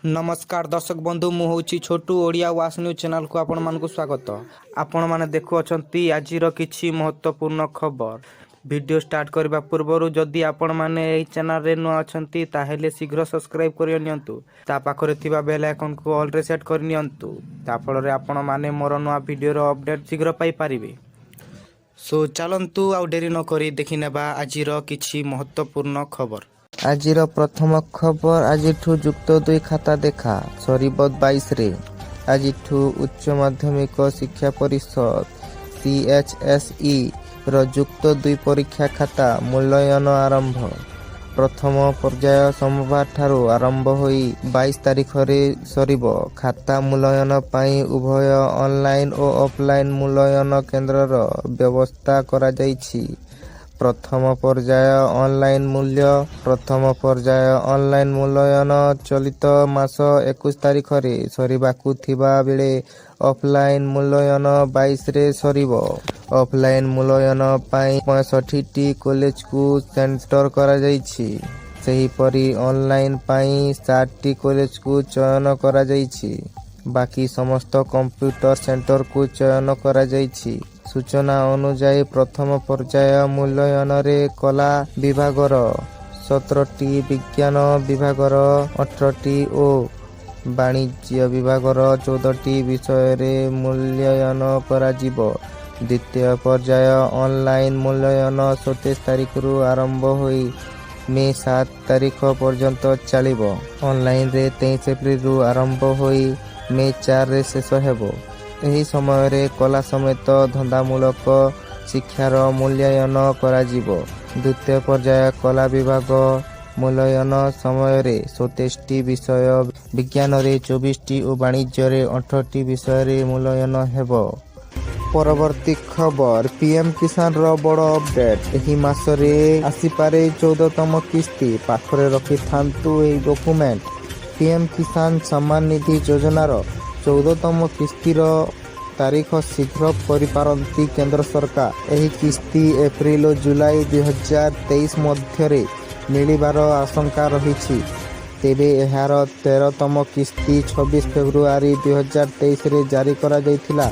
नमस्कार दर्शक बंधु मु हूँ छोटू ओडिया वास न्यूज चैनल को आपण मानक स्वागत। आपण माने देखुअछंती आजिर किछि महत्वपूर्ण खबर। वीडियो स्टार्ट करबा पूर्वरु जदि आपण माने एही चैनल रे नुआ अछंती ताहेले शीघ्र सब्सक्राइब करि नियंतु। ता पाखरे थिबा बेल आइकन को ऑल रे सेट करि नियंतु। ता फल रे आपण माने मोर नुआ वीडियो रो अपडेट शीघ्र पाई परिबे। सो चलंतु आउ डेरी न करी देखि नेबा आजिर किछि महत्वपूर्ण खबर। आजिर प्रथम खबर आजिठू जुक्त 2 खाता देखा सरीब 22 रे। आजिठू उच्च माध्यमिक शिक्षा परिषद CHSE रो जुक्त 2 परीक्षा खाता मूल्यांकन आरंभ। प्रथम पर्याय सोमवार ठारू आरंभ होई 22 तारिख रे सरीब। खाता मूल्यांकन पाई उभय ऑनलाइन और ऑफलाइन मूल्यांकन केंद्र रो व्यवस्था करा जाईछि। प्रथम पर्याय ऑनलाइन मूल्यांकन चलित मास 21 तारिख रे सरीबाकू थिबा बेले ऑफलाइन मूल्यांकन 22 रे सरीब। ऑफलाइन मूल्यांकन पाई 65 टी कॉलेज को सेंटर करा जाईछि। सही परी ऑनलाइन पाई 60 टी कॉलेज को चयन करा जाईछि। बाकी समस्त कंप्यूटर सेंटर को चयन करा जाईछि। सूचना अनुसार प्रथम पर्याय मूल्यांकन रे कला विभागर 17टी, विज्ञान विभागर 18टी और वाणिज्य विभागर 14टी विषय रे मूल्यांकन करा जिवो। द्वितीय पर्याय ऑनलाइन मूल्यांकन 27 तारिख रु आरंभ होई मे 7 तारिख पर्यंत चलिबो। ऑनलाइन रे 23 एप्रिल रु आरंभ होई मे 4 रे शेष हेबो। एही समय रे कला समेत धंदामूलक शिक्षार मूल्यांकन करा जिवो। द्वितीय पर्याय कला विभाग मूल्यांकन समय रे 27टी विषय, विज्ञान रे 24टी और वाणिज्य रे 18टी विषय रे मूल्यांकन हेबो। परवर्ती खबर पीएम किसान रो बड़ अपडेट। एही मास रे आसी पारे 14तम किस्ती पाखरे रखि थांतु एही डॉक्यूमेंट। पीएम किसान सम्मान निधि योजना रो 14तम किस्तीर तारीख शीघ्र परिपारंती केंद्र सरकार। एही किस्ती एप्रिल और जुलाई 2023 मध्य मिलिबार आशंका रहिछि। तेबे एहार 13तम किस्ती 26 फेब्रुआरी 2023 रे जारी करा जायथिला।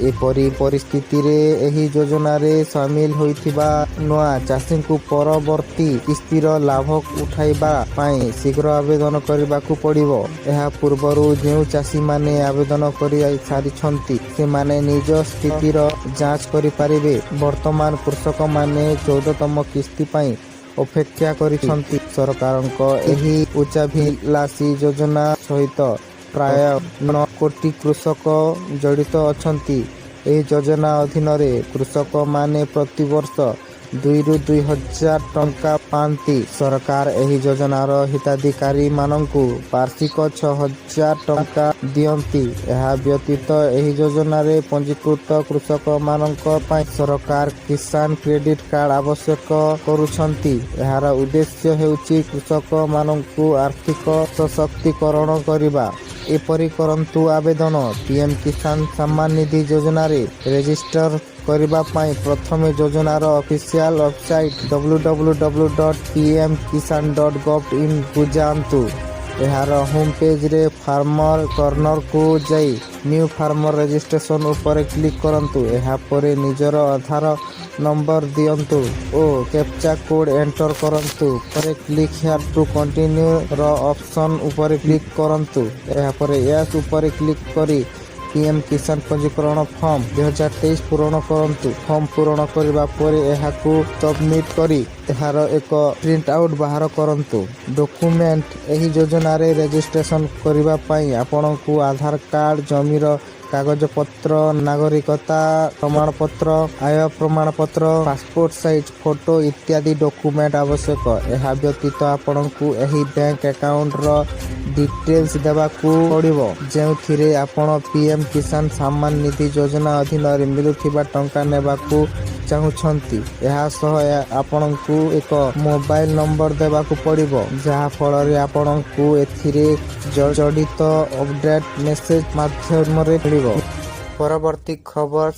एपरी परिस्थिति रे एही योजना रे शामिल होइथिबा नुआ चाषी को परवर्ती किस्तीर लाभ उठाइबा पाई शीघ्र आवेदन करबाकू पड़िबो। एहा पूर्वरु जेउ चाषी माने आवेदन करि सारिछंती से माने निज स्थितिर जांच करि पारिबे। वर्तमान कृषक माने 14तम किस्ती पाई अपेक्षा करिछंती। सरकारक एही उच्चाभिलाषी योजना सहित प्राय 9 कोटी कृषक जड़ित अछंती। एही योजना अधीन रे कृषक माने प्रति वर्ष 2 रु 2000 टंका पांती। सरकार एही योजनार हिताधिकारी मानंकु वार्षिक 6000 टंका दियंती। एहा व्यतीत एही योजना रे पंजीकृत कृषक मानंक पाई सरकार किसान क्रेडिट कार्ड आवश्यक करूछंती। एहार उद्देश्य हेउची कृषक मानंकु आर्थिक सशक्तिकरण करिबा। एपरी करंतु आवेदन पीएम किसान सम्मान निधि योजना रे रजिस्टर करबा पाई प्रथमे योजनार ऑफिशियल वेबसाइट www.pmkisan.gov.in को जानतु। एहार होम पेज रे फार्मर कॉर्नर को जाई न्यू फार्मर रजिस्ट्रेशन ऊपर क्लिक करंतु। एहा परे निजर आधार नंबर दियंतु ओ कैप्चा कोड एंटर करंतु। परे क्लिक हियर टू कंटिन्यू रो ऑप्शन ऊपर क्लिक करंतु। एहा परे यस ऊपर क्लिक करी पीएम किसान पंजीकरण फॉर्म 2023 पूर्ण करंतु। फॉर्म पूर्ण करबा परे एहाकू सबमिट करी एहार एक प्रिंट आउट बाहर करंतु। डॉक्यूमेंट एही योजना रे रजिस्ट्रेशन करबा पाई आपनकू आधार कार्ड, जमीर कागज पत्र, नागरिकता प्रमाण पत्र, आय प्रमाण पत्र, पासपोर्ट साइज फोटो इत्यादि डॉक्यूमेंट आवश्यक। एहा व्यतीत आपनकू एही बैंक अकाउंट रो डिटेल्स देबाकू पड़िबो जेउथिरे आपण पीएम किसान सम्मान निधि योजना अधीन रे मिलुथिबा टंका नेबाकू चाहुछंती। एहा सह आपनकू एक मोबाइल नंबर देबाकू पड़िबो जहा फल रे आपनकू एथिरे जड़ित अपडेट मेसेज माध्यम रे मिलिबो। परवर्ती खबर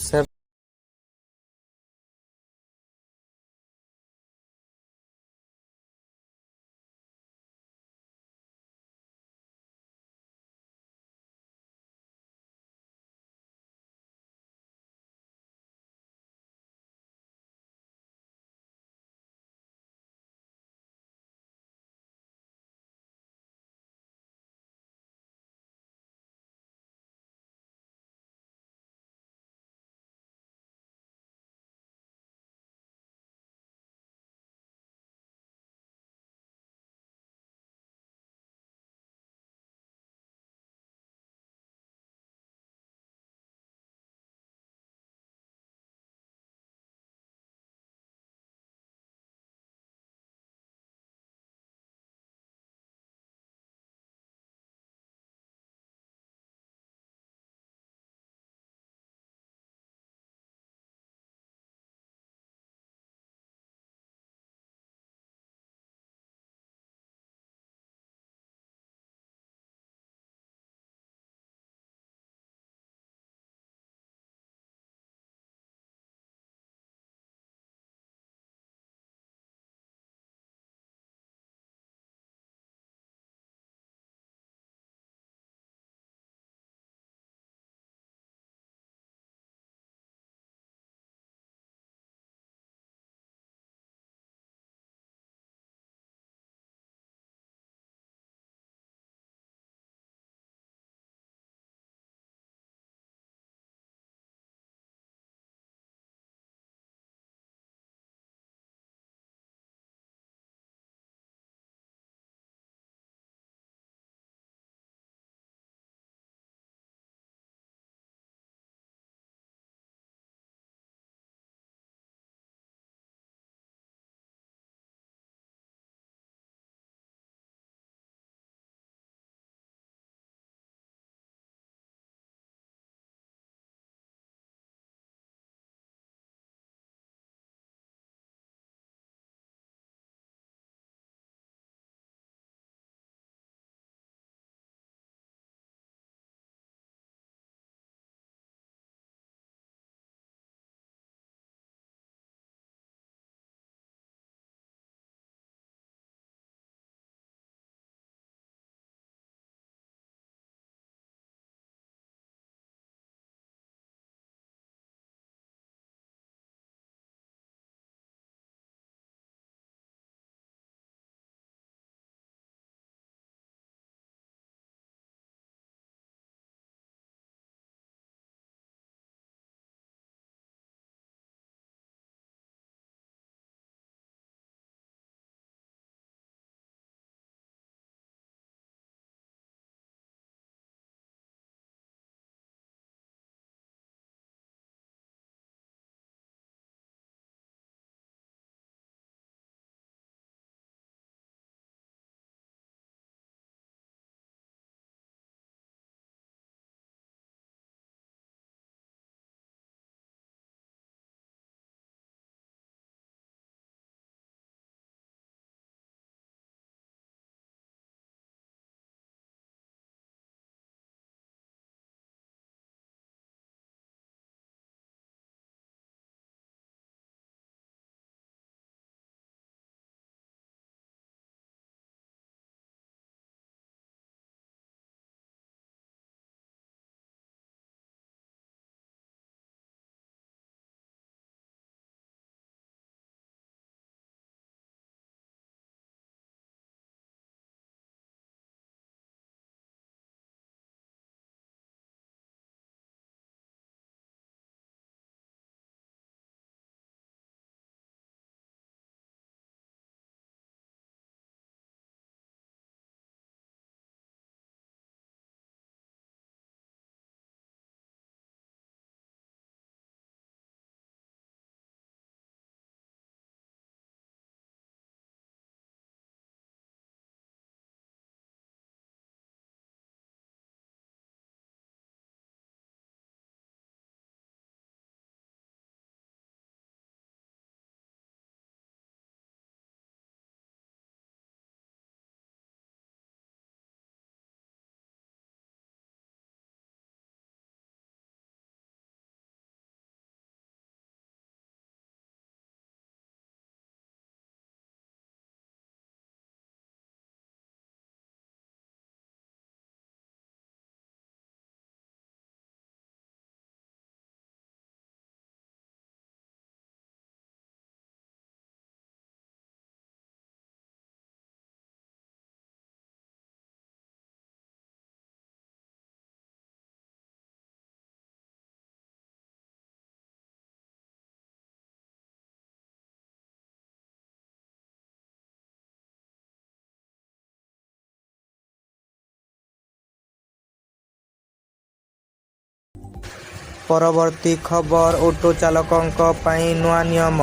ପରବର୍ତ୍ତୀ ଖବର ଅଟୋ ଚାଲକଙ୍କ ପାଇଁ ନୂଆ ନିୟମ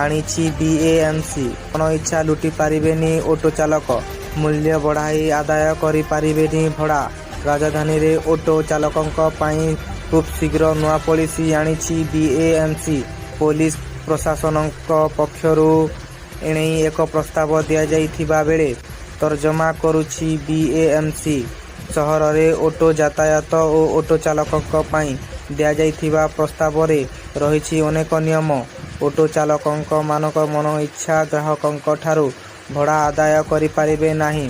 ଆଣିଛି ବିଏଏମସି। ମନ ଇଚ୍ଛା ଲୁଟି ପାରିବେନି ଅଟୋ ଚାଲକ, ମୂଲ୍ୟ ବଢ଼ାଇ ଆଦାୟ କରିପାରିବେନି ଭଡ଼ା। ରାଜଧାନୀରେ ଅଟୋ ଚାଲକଙ୍କ ପାଇଁ ଖୁବ୍ ଶୀଘ୍ର ନୂଆ ପଲିସି ଆଣିଛି ବିଏଏମସି। ପୋଲିସ ପ୍ରଶାସନଙ୍କ ପକ୍ଷରୁ ଏନେଇ ଏକ ପ୍ରସ୍ତାବ ଦିଆଯାଇଥିବା ବେଳେ ତର୍ଜମା କରୁଛି ବିଏଏମସି। ସହରରେ ଅଟୋ ଯାତାୟାତ ଓ ଅଟୋ ଚାଲକଙ୍କ ପାଇଁ ଦିଆଯାଇଥିବା ପ୍ରସ୍ତାବରେ ରହିଛି ଅନେକ ନିୟମ। ଅଟୋ ଚାଲକଙ୍କ ମାନଙ୍କ ମନ ଇଚ୍ଛା ଗ୍ରାହକଙ୍କ ଠାରୁ ଭଡ଼ା ଆଦାୟ କରିପାରିବେ ନାହିଁ।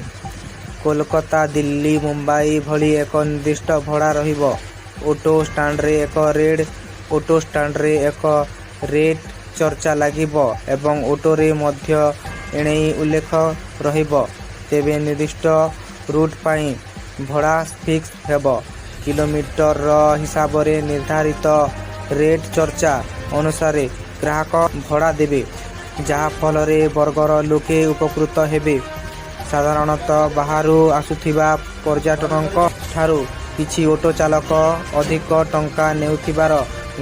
କୋଲକାତା, ଦିଲ୍ଲୀ, ମୁମ୍ବାଇ ଭଳି ଏକ ନିର୍ଦ୍ଦିଷ୍ଟ ଭଡ଼ା ରହିବ। ଅଟୋ ଷ୍ଟାଣ୍ଡରେ ଏକ ରେଟ୍ ଚର୍ଚ୍ଚା ଲାଗିବ ଏବଂ ଅଟୋରେ ମଧ୍ୟ ଏନେଇ ଉଲ୍ଲେଖ ରହିବ। ତେବେ ନିର୍ଦ୍ଦିଷ୍ଟ ରୁଟ୍ ପାଇଁ ଭଡ଼ା ଫିକ୍ସ ହେବ। କିଲୋମିଟର ହିସାବରେ ନିର୍ଦ୍ଧାରିତ ରେଟ୍ ଚର୍ଚ୍ଚା ଅନୁସାରେ ଗ୍ରାହକ ଭଡ଼ା ଦେବେ, ଯାହା ଫଳରେ ବର୍ଗର ଲୋକେ ଉପକୃତ ହେବେ। ସାଧାରଣତଃ ବାହାରୁ ଆସୁଥିବା ପର୍ଯ୍ୟଟକଙ୍କ ଠାରୁ କିଛି ଅଟୋ ଚାଲକ ଅଧିକ ଟଙ୍କା ନେଉଥିବାର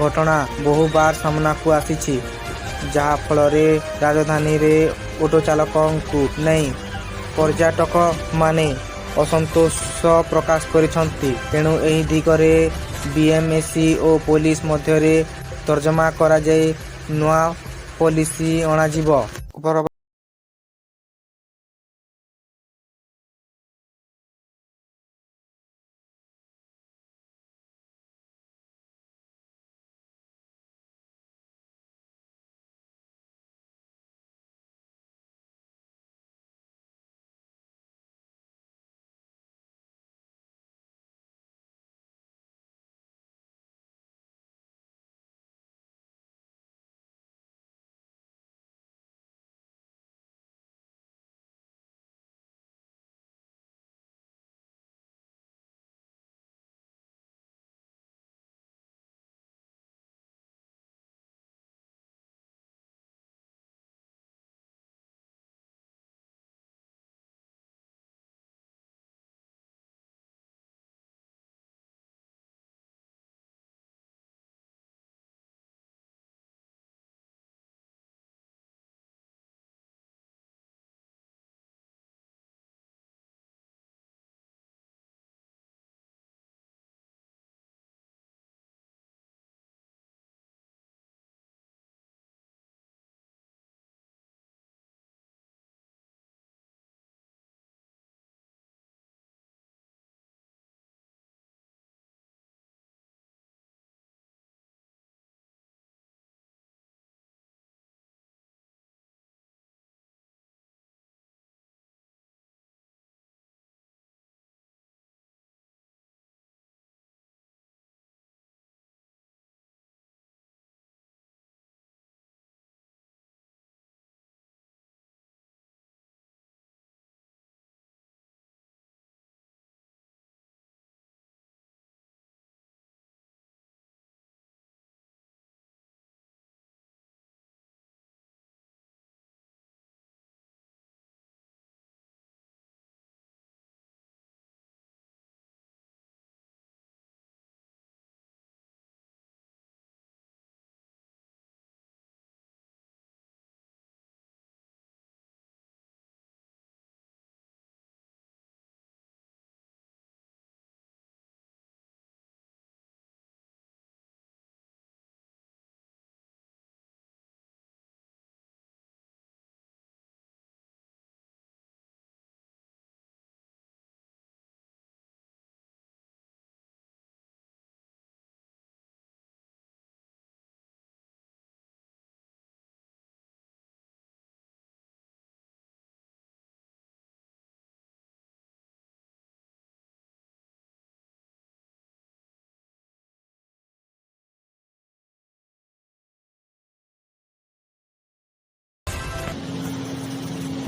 ଘଟଣା ବହୁବାର ସାମ୍ନାକୁ ଆସିଛି, ଯାହା ଫଳରେ ରାଜଧାନୀରେ ଅଟୋ ଚାଲକଙ୍କୁ ନେଇ ପର୍ଯ୍ୟଟକମାନେ ଅସନ୍ତୋଷ ପ୍ରକାଶ କରିଛନ୍ତି। ତେଣୁ ଏହି ଦିଗରେ ବିଏମସି ଓ ପୋଲିସ ମଧ୍ୟରେ ତର୍ଜମା କରାଯାଇ ନୂଆ ପଲିସି ଅଣାଯିବ।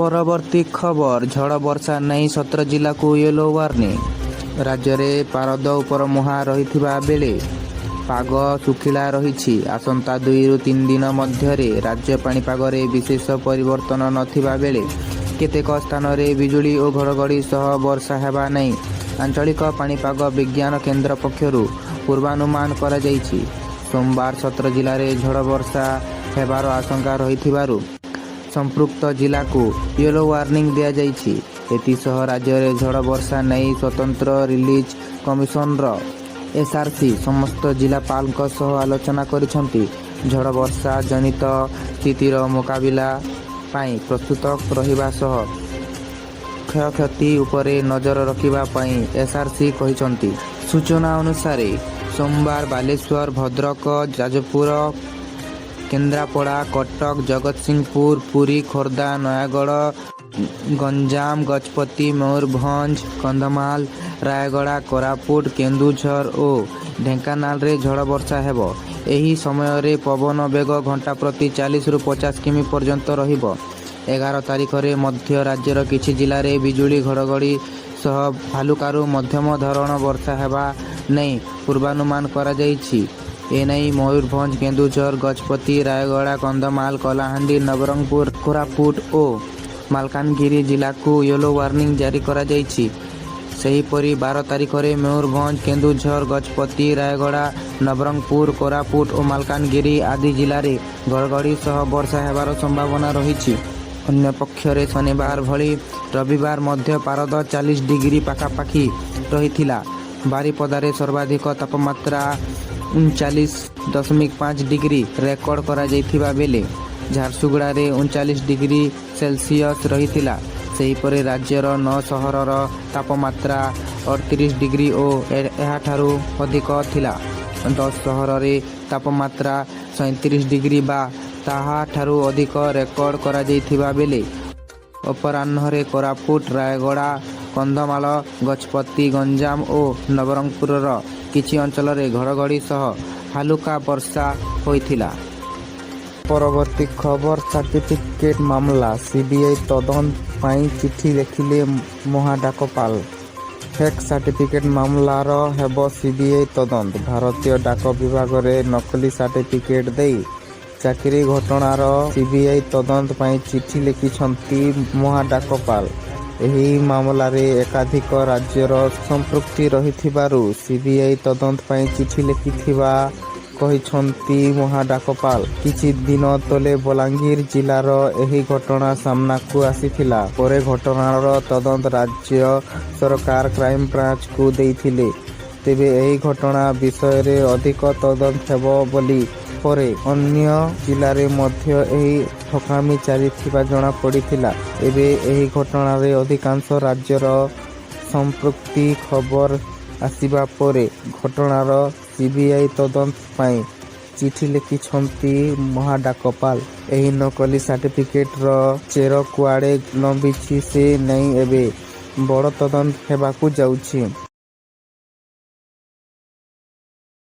ପରବର୍ତ୍ତୀ ଖବର, ଝଡ଼ ବର୍ଷା ନେଇ 17 ଜିଲ୍ଲାକୁ ୟେଲୋ ୱାର୍ଣ୍ଣିଂ। ରାଜ୍ୟରେ ପାରଦ ଉପରମୁହାଁ ରହିଥିବା ବେଳେ ପାଗ ଶୁଖିଲା ରହିଛି। ଆସନ୍ତା 2ରୁ 3 ଦିନ ମଧ୍ୟରେ ରାଜ୍ୟ ପାଣିପାଗରେ ବିଶେଷ ପରିବର୍ତ୍ତନ ନଥିବା ବେଳେ କେତେକ ସ୍ଥାନରେ ବିଜୁଳି ଓ ଘଡ଼ଘଡ଼ି ସହ ବର୍ଷା ହେବା ନେଇ ଆଞ୍ଚଳିକ ପାଣିପାଗ ବିଜ୍ଞାନ କେନ୍ଦ୍ର ପକ୍ଷରୁ ପୂର୍ବାନୁମାନ କରାଯାଇଛି। ସୋମବାର 17 ଜିଲ୍ଲାରେ ଝଡ଼ ବର୍ଷା ହେବାର ଆଶଙ୍କା ରହିଥିବାରୁ ସମ୍ପୃକ୍ତ ଜିଲ୍ଲାକୁ ୟେଲୋ ୱାର୍ଣ୍ଣିଂ ଦିଆଯାଇଛି। ଏଥିସହ ରାଜ୍ୟରେ ଝଡ଼ ବର୍ଷା ନେଇ ସ୍ୱତନ୍ତ୍ର ରିଲିଫ କମିଶନର SRC ସମସ୍ତ ଜିଲ୍ଲାପାଳଙ୍କ ସହ ଆଲୋଚନା କରିଛନ୍ତି। ଝଡ଼ ବର୍ଷା ଜନିତ ସ୍ଥିତିର ମୁକାବିଲା ପାଇଁ ପ୍ରସ୍ତୁତ ରହିବା ସହ କ୍ଷୟକ୍ଷତି ଉପରେ ନଜର ରଖିବା ପାଇଁ SRC କହିଛନ୍ତି। ସୂଚନା ଅନୁସାରେ ସୋମବାର ବାଲେଶ୍ୱର, ଭଦ୍ରକ, ଯାଜପୁର, କେନ୍ଦ୍ରାପଡ଼ା, କଟକ, ଜଗତସିଂହପୁର, ପୁରୀ, ଖୋର୍ଦ୍ଧା, ନୟାଗଡ଼, ଗଞ୍ଜାମ, ଗଜପତି, ମୟୂରଭଞ୍ଜ, କନ୍ଧମାଳ, ରାୟଗଡ଼ା, କୋରାପୁଟ, କେନ୍ଦୁଝର ଓ ଢେଙ୍କାନାଳରେ ଝଡ଼ ବର୍ଷା ହେବ। ଏହି ସମୟରେ ପବନ ବେଗ ଘଣ୍ଟା ପ୍ରତି 40ରୁ 50 କିମି ପର୍ଯ୍ୟନ୍ତ ରହିବ। 11 ତାରିଖରେ ମଧ୍ୟ ରାଜ୍ୟର କିଛି ଜିଲ୍ଲାରେ ବିଜୁଳି ଘଡ଼ଘଡ଼ି ସହ ହାଲୁକାରୁ ମଧ୍ୟମ ଧରଣ ବର୍ଷା ହେବା ନେଇ ପୂର୍ବାନୁମାନ କରାଯାଇଛି। ଏନେଇ ମୟୂରଭଞ୍ଜ, କେନ୍ଦୁଝର, ଗଜପତି, ରାୟଗଡ଼ା, କନ୍ଧମାଳ, କଳାହାଣ୍ଡି, ନବରଙ୍ଗପୁର, କୋରାପୁଟ ଓ ମାଲକାନଗିରି ଜିଲ୍ଲାକୁ ୟେଲୋ ୱାର୍ଣ୍ଣିଂ ଜାରି କରାଯାଇଛି। ସେହିପରି 12 ତାରିଖରେ ମୟୂରଭଞ୍ଜ, କେନ୍ଦୁଝର, ଗଜପତି, ରାୟଗଡ଼ା, ନବରଙ୍ଗପୁର, କୋରାପୁଟ ଓ ମାଲକାନଗିରି ଆଦି ଜିଲ୍ଲାରେ ଘଡ଼ଘଡ଼ି ସହ ବର୍ଷା ହେବାର ସମ୍ଭାବନା ରହିଛି। ଅନ୍ୟପକ୍ଷରେ ଶନିବାର ଭଳି ରବିବାର ମଧ୍ୟ ପାରଦ 40 ଡିଗ୍ରୀ ପାଖାପାଖି ରହିଥିଲା। ବାରିପଦାରେ ସର୍ବାଧିକ ତାପମାତ୍ରା 39.5 ଡିଗ୍ରୀ ରେକର୍ଡ କରାଯାଇଥିବା ବେଳେ ଝାରସୁଗୁଡ଼ାରେ 39 ଡିଗ୍ରୀ ସେଲସିୟସ୍ ରହିଥିଲା। ସେହିପରି ରାଜ୍ୟର 9 ସହରର ତାପମାତ୍ରା 38 ଡିଗ୍ରୀ ଓ ଏହାଠାରୁ ଅଧିକ ଥିଲା। 10 ସହରରେ ତାପମାତ୍ରା 37 ଡିଗ୍ରୀ ବା ତାହାଠାରୁ ଅଧିକ ରେକର୍ଡ କରାଯାଇଥିବା ବେଳେ ଅପରାହ୍ନରେ କୋରାପୁଟ, ରାୟଗଡ଼ା, କନ୍ଧମାଳ, ଗଜପତି, ଗଞ୍ଜାମ ଓ ନବରଙ୍ଗପୁରର କିଛି ଅଞ୍ଚଳରେ ଘଡ଼ଘଡ଼ି ସହ ହାଲୁକା ବର୍ଷା ହୋଇଥିଲା। ପରବର୍ତ୍ତୀ ଖବର ସାର୍ଟିଫିକେଟ ମାମଲା, CBI ତଦନ୍ତ ପାଇଁ ଚିଠି ଲେଖିଲେ ମହାଡାକପାଲ। ଫେକ୍ ସାର୍ଟିଫିକେଟ ମାମଲାର ହେବ CBI ତଦନ୍ତ। ଭାରତୀୟ ଡାକ ବିଭାଗରେ ନକଲି ସାର୍ଟିଫିକେଟ ଦେଇ ଚାକିରି ଘଟଣାର CBI ତଦନ୍ତ ପାଇଁ ଚିଠି ଲେଖିଛନ୍ତି ମହାଡାକପାଲ। ଏହି ମାମଲାରେ ଏକାଧିକ ରାଜ୍ୟର ସମ୍ପୃକ୍ତି ରହିଥିବାରୁ CBI ତଦନ୍ତ ପାଇଁ ଚିଠି ଲେଖିଥିବା କହିଛନ୍ତି ମହାଡାକପାଲ। କିଛି ଦିନ ତଳେ ବଲାଙ୍ଗୀର ଜିଲ୍ଲାର ଏହି ଘଟଣା ସାମ୍ନାକୁ ଆସିଥିଲା। ପରେ ଘଟଣାର ତଦନ୍ତ ରାଜ୍ୟ ସରକାର କ୍ରାଇମବ୍ରାଞ୍ଚକୁ ଦେଇଥିଲେ। ତେବେ ଏହି ଘଟଣା ବିଷୟରେ ଅଧିକ ତଦନ୍ତ ହେବ ବୋଲି ପରେ ଅନ୍ୟ ଜିଲ୍ଲାରେ ମଧ୍ୟ ଏହି ଠକାମି ଚାଲିଥିବା ଜଣାପଡ଼ିଥିଲା। ଏବେ ଏହି ଘଟଣାରେ ଅଧିକାଂଶ ରାଜ୍ୟର ସମ୍ପୃକ୍ତି ଖବର ଆସିବା ପରେ ଘଟଣାର CBI ତଦନ୍ତ ପାଇଁ ଚିଠି ଲେଖିଛନ୍ତି ମହାଡାକପାଲ। ଏହି ନକଲି ସାର୍ଟିଫିକେଟର ଚେର କୁଆଡ଼େ ଲମ୍ବିଛି ସେ ନେଇ ଏବେ ବଡ଼ ତଦନ୍ତ ହେବାକୁ ଯାଉଛି।